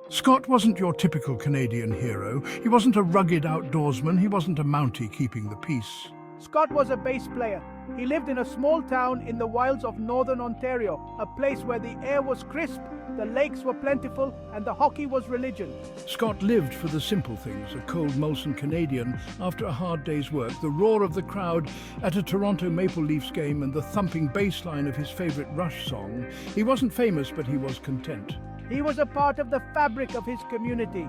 Scott wasn't your typical Canadian hero. He wasn't a rugged outdoorsman. He wasn't a Mountie keeping the peace. Scott was a bass player. He lived in a small town in the wilds of northern Ontario, a place where the air was crisp, the lakes were plentiful, and the hockey was religion. Scott lived for the simple things, a cold Molson Canadian after a hard day's work, the roar of the crowd at a Toronto Maple Leafs game, and the thumping bass line of his favourite Rush song. He wasn't famous, but he was content. He was a part of the fabric of his community,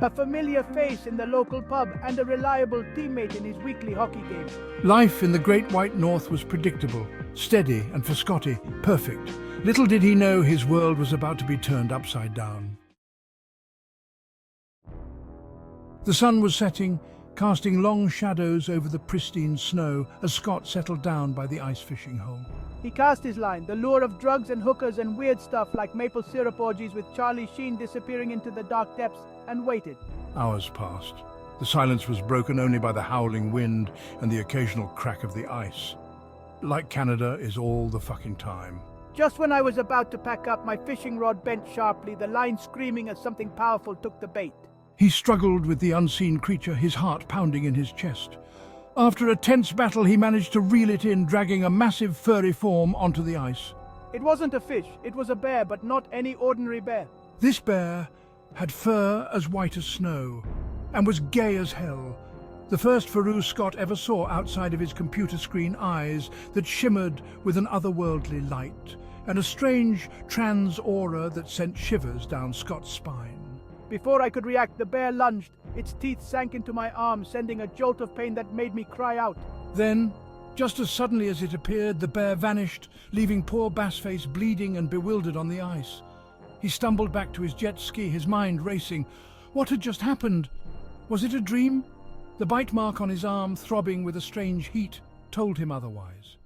a familiar face in the local pub and a reliable teammate in his weekly hockey games. Life in the Great White North was predictable, steady, and for Scotty, perfect. Little did he know his world was about to be turned upside down. The sun was setting, casting long shadows over the pristine snow as Scott settled down by the ice fishing hole. He cast his line, the lure of drugs and hookers and weird stuff like maple syrup orgies with Charlie Sheen disappearing into the dark depths, and waited. Hours passed. The silence was broken only by the howling wind and the occasional crack of the ice. Like Canada is all the fucking time. Just when I was about to pack up, my fishing rod bent sharply, the line screaming as something powerful took the bait. He struggled with the unseen creature, his heart pounding in his chest. After a tense battle, he managed to reel it in, dragging a massive furry form onto the ice. It wasn't a fish, it was a bear, but not any ordinary bear. This bear had fur as white as snow and was gay as hell. The first Faru Scott ever saw outside of his computer screen eyes that shimmered with an otherworldly light and a strange trans aura that sent shivers down Scott's spine. Before I could react, the bear lunged. Its teeth sank into my arm, sending a jolt of pain that made me cry out. Then, just as suddenly as it appeared, the bear vanished, leaving poor Bassface bleeding and bewildered on the ice. He stumbled back to his jet ski, his mind racing. What had just happened? Was it a dream? The bite mark on his arm, throbbing with a strange heat, told him otherwise.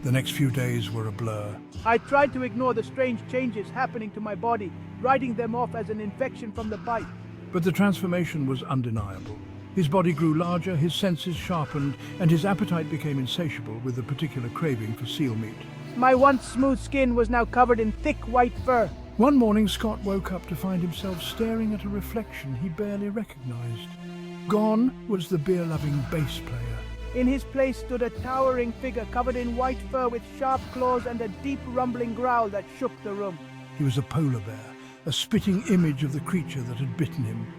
The next few days were a blur. I tried to ignore the strange changes happening to my body, writing them off as an infection from the bite. But the transformation was undeniable. His body grew larger, his senses sharpened, and his appetite became insatiable with a particular craving for seal meat. My once smooth skin was now covered in thick white fur. One morning, Scott woke up to find himself staring at a reflection he barely recognized. Gone was the beer-loving bass player. In his place stood a towering figure covered in white fur with sharp claws and a deep rumbling growl that shook the room. He was a polar bear, a spitting image of the creature that had bitten him.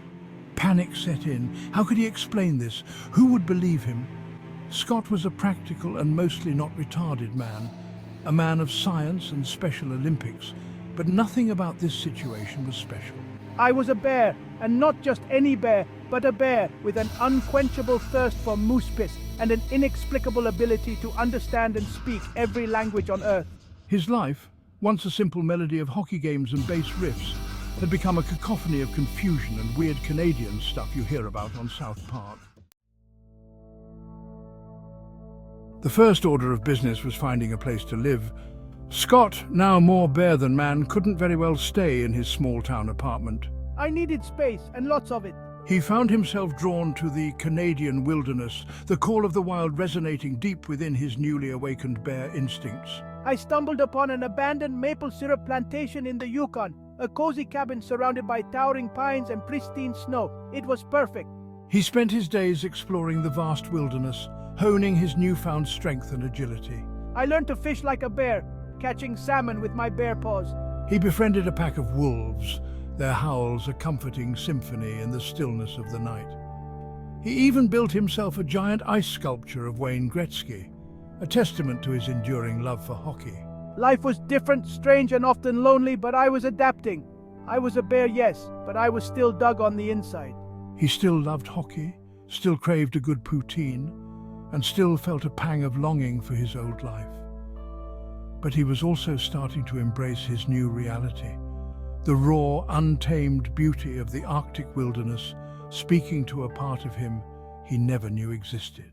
Panic set in. How could he explain this? Who would believe him? Scott was a practical and mostly not retarded man, a man of science and Special Olympics, but nothing about this situation was special. I was a bear, and not just any bear, but a bear with an unquenchable thirst for moose piss and an inexplicable ability to understand and speak every language on Earth. His life, once a simple melody of hockey games and bass riffs, had become a cacophony of confusion and weird Canadian stuff you hear about on South Park. The first order of business was finding a place to live. Scott, now more bear than man, couldn't very well stay in his small-town apartment. I needed space, and lots of it. He found himself drawn to the Canadian wilderness, the call of the wild resonating deep within his newly awakened bear instincts. I stumbled upon an abandoned maple syrup plantation in the Yukon, a cozy cabin surrounded by towering pines and pristine snow. It was perfect. He spent his days exploring the vast wilderness, honing his newfound strength and agility. I learned to fish like a bear, catching salmon with my bare paws. He befriended a pack of wolves, their howls a comforting symphony in the stillness of the night. He even built himself a giant ice sculpture of Wayne Gretzky, a testament to his enduring love for hockey. Life was different, strange, and often lonely, but I was adapting. I was a bear, yes, but I was still dug on the inside. He still loved hockey, still craved a good poutine, and still felt a pang of longing for his old life. But he was also starting to embrace his new reality, the raw, untamed beauty of the Arctic wilderness, speaking to a part of him he never knew existed.